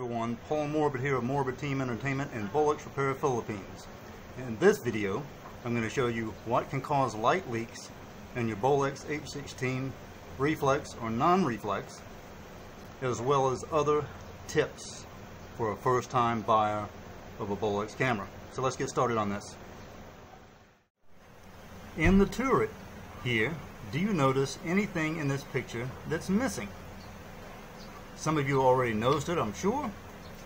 everyone, Paul Morbid here of Morbid Team Entertainment and Bolex Repair Philippines. In this video, I'm going to show you what can cause light leaks in your Bolex H-16 reflex or non-reflex, as well as other tips for a first-time buyer of a Bolex camera. So let's get started on this. In the turret here, do you notice anything in this picture that's missing? Some of you already noticed it, I'm sure,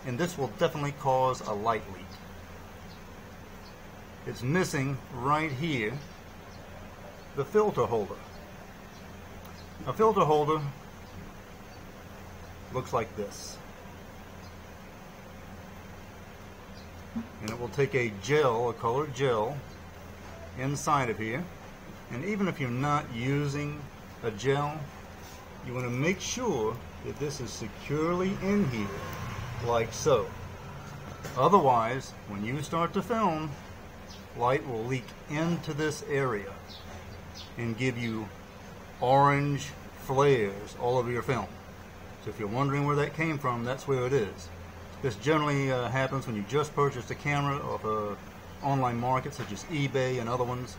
and this will definitely cause a light leak. It's missing right here the filter holder. A filter holder looks like this, and it will take a gel, a colored gel, inside of here. And even if you're not using a gel, you want to make sure that this is securely in here, like so. Otherwise, when you start to film, light will leak into this area and give you orange flares all over your film. So if you're wondering where that came from, that's where it is. This generally happens when you just purchased a camera off an online market such as eBay and other ones,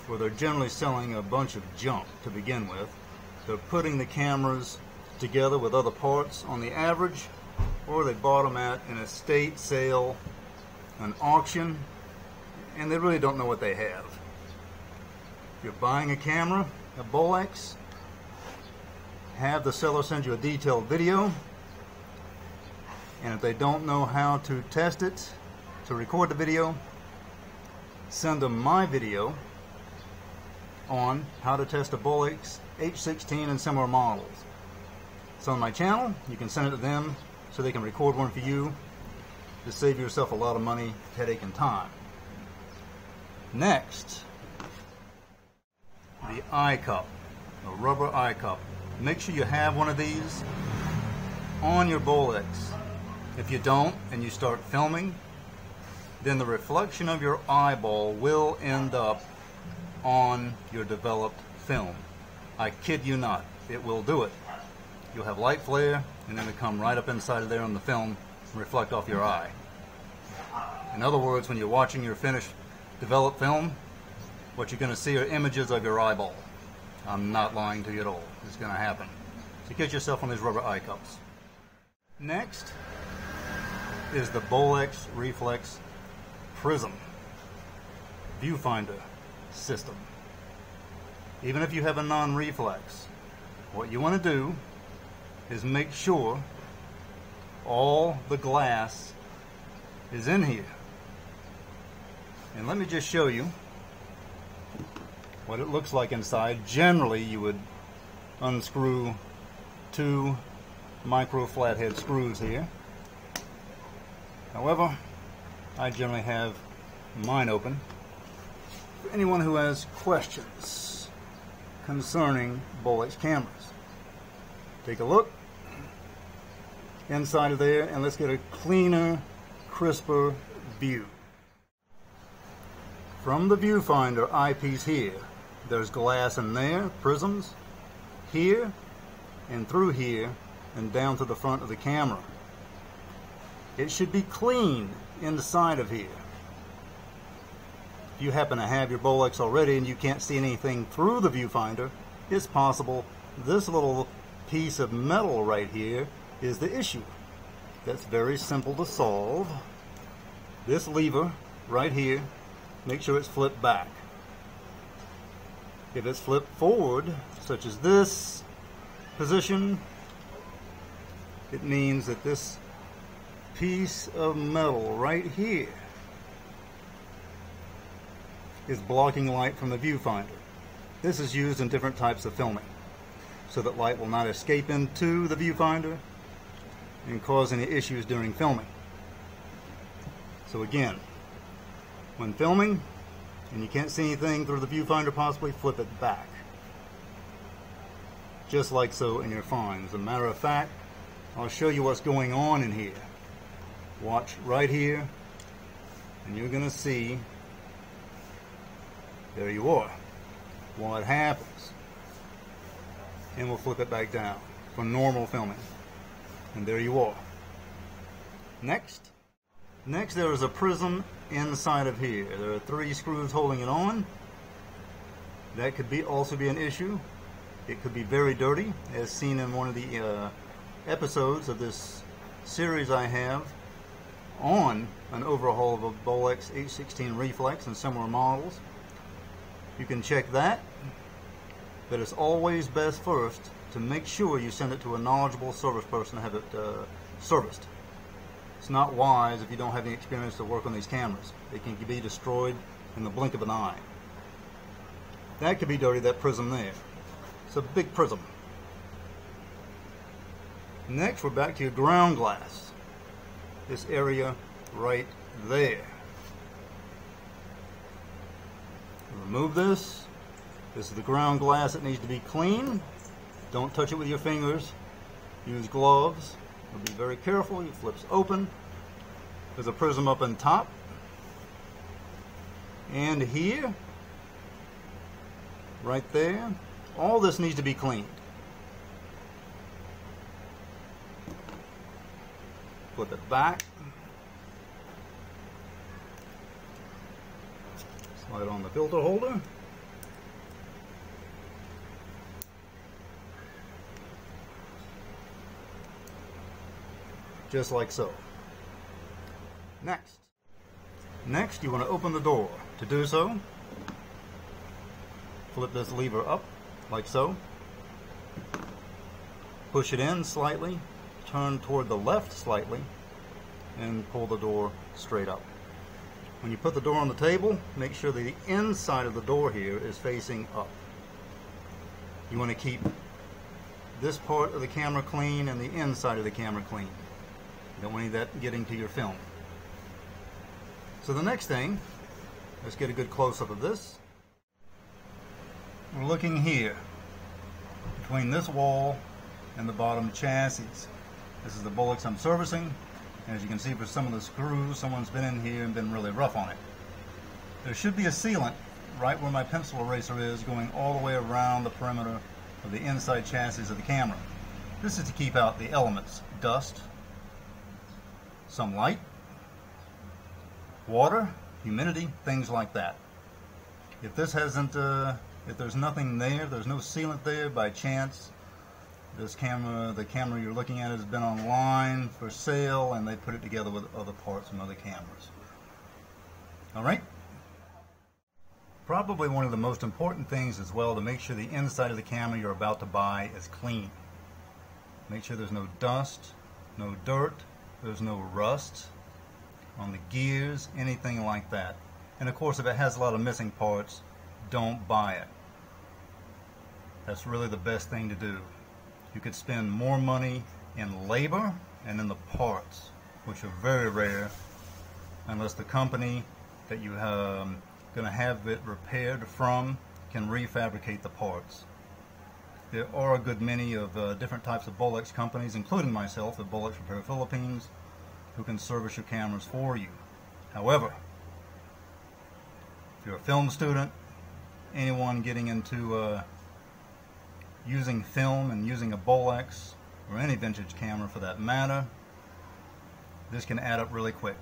where they're generally selling a bunch of junk to begin with. They're putting the cameras together with other parts on the average, or they bought them at an estate sale, an auction, and they really don't know what they have. If you're buying a camera, a Bolex, have the seller send you a detailed video, and if they don't know how to test it, to record the video, send them my video on how to test a Bolex H-16 and similar models. It's on my channel. You can send it to them so they can record one for you to save yourself a lot of money, headache, and time. Next, the eye cup, a rubber eye cup. Make sure you have one of these on your Bolex. If you don't and you start filming, then the reflection of your eyeball will end up on your developed film. I kid you not, it will do it. You'll have light flare, and then it'll come right up inside of there on the film and reflect off your eye. In other words, when you're watching your finished developed film, what you're going to see are images of your eyeball. I'm not lying to you at all. It's going to happen. So get yourself one of these rubber eye cups. Next is the Bolex Reflex Prism Viewfinder system. Even if you have a non-reflex, what you want to do is make sure all the glass is in here. And let me just show you what it looks like inside. Generally, you would unscrew 2 micro flathead screws here. However, I generally have mine open for anyone who has questions concerning Bolex cameras. Take a look inside of there and let's get a cleaner, crisper view. From the viewfinder eyepiece here, there's glass in there, prisms, here and through here and down to the front of the camera. It should be clean inside of here. If you happen to have your Bolex already and you can't see anything through the viewfinder, it's possible this little piece of metal right here is the issue. That's very simple to solve. This lever right here, make sure it's flipped back. If it's flipped forward, such as this position, it means that this piece of metal right here is blocking light from the viewfinder. This is used in different types of filming so that light will not escape into the viewfinder and cause any issues during filming. So again, when filming and you can't see anything through the viewfinder, possibly flip it back. Just like so, and you're fine. As a matter of fact, I'll show you what's going on in here. Watch right here and you're going to see, there you are, what happens. And we'll flip it back down for normal filming. And there you are. Next there is a prism inside of here. There are 3 screws holding it on. That could also be an issue. It could be very dirty, as seen in one of the episodes of this series I have on an overhaul of a Bolex H-16 Reflex and similar models. You can check that, but it's always best first to make sure you send it to a knowledgeable service person to have it serviced. It's not wise if you don't have any experience to work on these cameras. They can be destroyed in the blink of an eye. That could be dirty, that prism there. It's a big prism. Next, we're back to your ground glass. This area right there. Remove this. This is the ground glass that needs to be clean. Don't touch it with your fingers. Use gloves. Be very careful. It flips open. There's a prism up on top. And here, right there, all this needs to be cleaned. Flip it back. Slide on the filter holder. Just like so. Next, you want to open the door. To do so, flip this lever up, like so. Push it in slightly, turn toward the left slightly, and pull the door straight up. When you put the door on the table, make sure the inside of the door here is facing up. You want to keep this part of the camera clean and the inside of the camera clean. You don't want any of that getting to your film. So the next thing, let's get a good close-up of this. We're looking here, between this wall and the bottom chassis. This is the Bolex I'm servicing. And as you can see, for some of the screws, someone's been in here and been really rough on it. There should be a sealant right where my pencil eraser is, going all the way around the perimeter of the inside chassis of the camera. This is to keep out the elements, dust, some light, water, humidity, things like that. If this hasn't, if there's nothing there, there's no sealant there by chance, this camera, the camera you're looking at, has been online for sale, and they put it together with other parts from other cameras. Alright? Probably one of the most important things as well, to make sure the inside of the camera you're about to buy is clean. Make sure there's no dust, no dirt, there's no rust on the gears, anything like that. And of course, if it has a lot of missing parts, don't buy it. That's really the best thing to do. You could spend more money in labor and in the parts, which are very rare, unless the company that you going to have it repaired from can refabricate the parts. There are a good many of different types of Bolex companies, including myself at Bolex Repair Philippines, who can service your cameras for you. However, if you're a film student, anyone getting into using film and using a Bolex, or any vintage camera for that matter, this can add up really quick.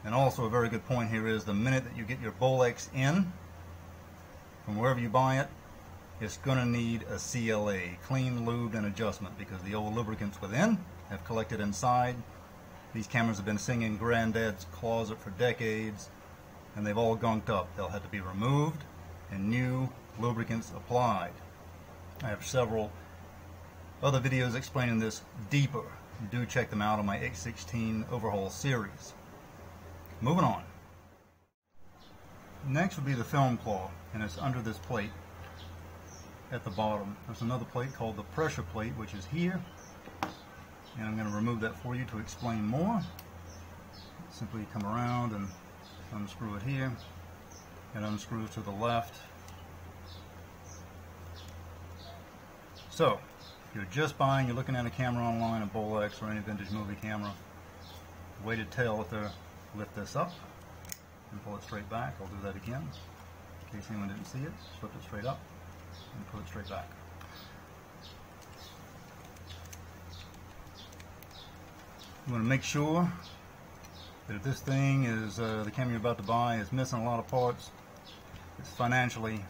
And also a very good point here is, the minute that you get your Bolex in, from wherever you buy it, it's going to need a CLA, clean, lubed, and adjustment, because the old lubricants within have collected inside. These cameras have been sitting in Granddad's closet for decades, and they've all gunked up. They'll have to be removed and new lubricants applied. I have several other videos explaining this deeper. Do check them out on my H-16 overhaul series. Moving on. Next would be the film claw, and it's under this plate at the bottom. There's another plate called the pressure plate, which is here, and I'm going to remove that for you to explain more. Simply come around and unscrew it here, and unscrew to the left. So, if you're just buying, you're looking at a camera online, a Bolex or any vintage movie camera, the way to tell if they're lift this up and pull it straight back. I'll do that again in case anyone didn't see it. Flip it straight up and pull it straight back. You want to make sure that if this thing is, the camera you're about to buy is missing a lot of parts, it's financially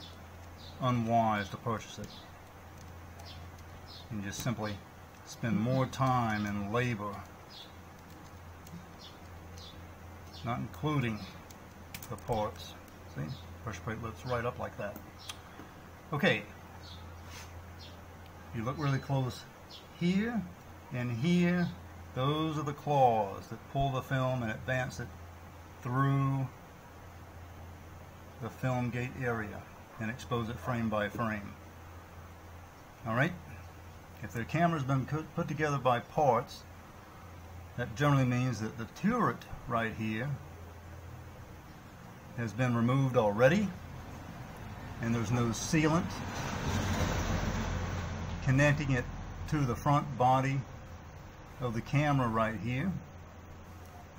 unwise to purchase it. You just simply spend more time and labor, not including the parts. See? Pressure plate lifts right up like that. Okay. You look really close here and here. Those are the claws that pull the film and advance it through the film gate area and expose it frame by frame. Alright? If the camera's been put together by parts, that generally means that the turret right here has been removed already, and there's no sealant connecting it to the front body of the camera right here,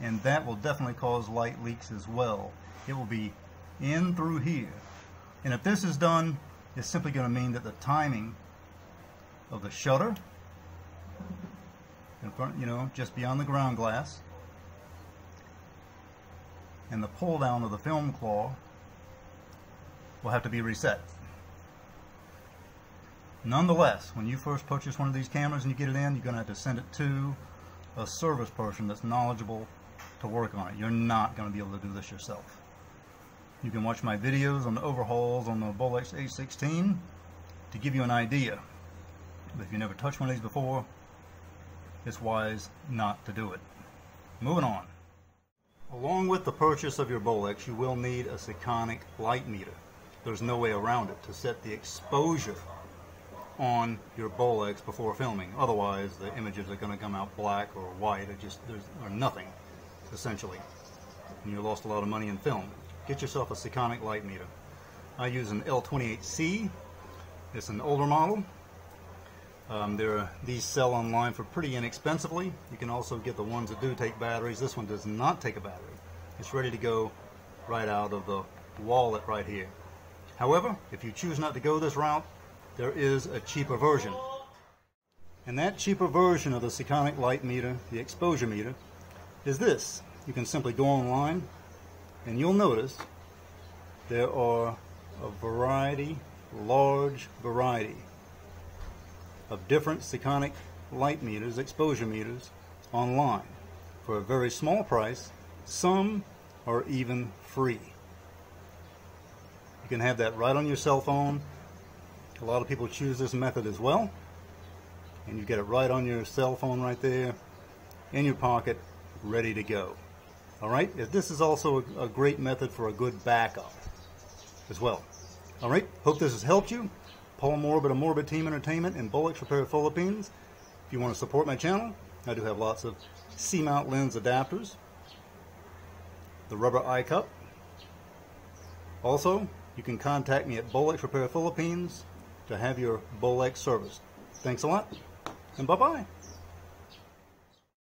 and that will definitely cause light leaks as well. It will be in through here, and if this is done, it's simply going to mean that the timing of the shutter in front, you know, just beyond the ground glass, and the pull down of the film claw will have to be reset. Nonetheless, when you first purchase one of these cameras and you get it in, you're going to have to send it to a service person that's knowledgeable to work on it. You're not going to be able to do this yourself. You can watch my videos on the overhauls on the Bolex H-16 to give you an idea. But if you never touched one of these before, it's wise not to do it. Moving on. Along with the purchase of your Bolex, you will need a Sekonic light meter. There's no way around it to set the exposure on your Bolex before filming. Otherwise, the images are going to come out black or white or nothing, essentially. And you lost a lot of money in film. Get yourself a Sekonic light meter. I use an L28C. It's an older model. These sell online for pretty inexpensively. You can also get the ones that do take batteries. This one does not take a battery. It's ready to go right out of the wallet right here. However, if you choose not to go this route, there is a cheaper version. And that cheaper version of the Sekonic light meter, the exposure meter, is this. You can simply go online and you'll notice there are a variety, large variety of different Sekonic light meters, exposure meters, online for a very small price. Some are even free. You can have that right on your cell phone. A lot of people choose this method as well, and you get it right on your cell phone right there in your pocket, ready to go. Alright, this is also a great method for a good backup as well. Alright, hope this has helped you. Paul Morbid of Morbid Team Entertainment in Bolex Repair Philippines. If you want to support my channel, I do have lots of C-mount lens adapters, the rubber eye cup. Also, you can contact me at Bolex Repair Philippines to have your Bolex serviced. Thanks a lot, and bye-bye.